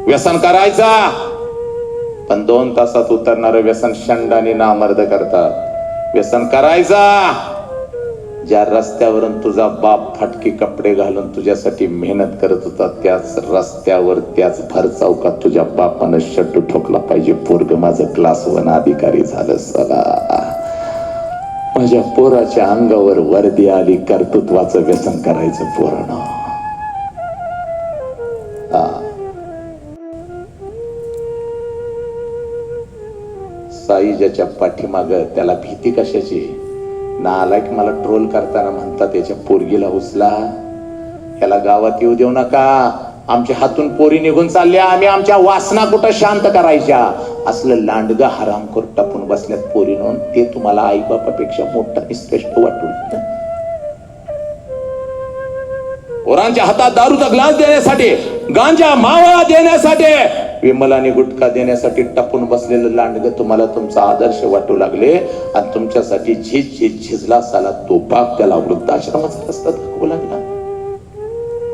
व्यसन करायचा, पण 2 तासात उतरणारं व्यसन शंडाने नामर्द करतात. व्यसन करायचा, ज्या रस्त्यावरून तुझा बाप फाटकी कपडे घालून तुझ्यासाठी मेहनत करत होता, त्याच रस्त्यावर त्याच भर चौकात तुझ्या बापानं शट्टू ठोकला पाहिजे. पोरग माझं क्लास 1 अधिकारी झालं. सला माझ्या पोराच्या अंगावर वर्दी आली, कर्तृत्वाचं व्यसन करायचं पोरानं. साई ज्याच्या पाठीमाग त्याला भीती कशाची? नालायक मला ट्रोल करताना म्हणतात याच्या पोरगीला उचला, याला गावात येऊ देऊ नका, आमच्या हातून पोरी निघून चालल्या, आम्ही आमच्या वासना कुठं शांत करायच्या. असलं लांडग हरामखोर टापून बसल्यात पोरी म्हणून ते तुम्हाला आई बापापेक्षा मोठा निश्रेष्ठ वाटून. पोरांच्या हातात दारूचा ग्लास देण्यासाठी, गांजा मावा देण्यासाठी, विमलाने गुटखा देण्यासाठी टापून बसलेलं लांडग तुम्हाला तुमचा आदर्श वाटू लागले, आणि तुमच्यासाठी झिजला साला तो बाप त्याला वृद्धाश्रमाचा रस्ता दाखवू लागला.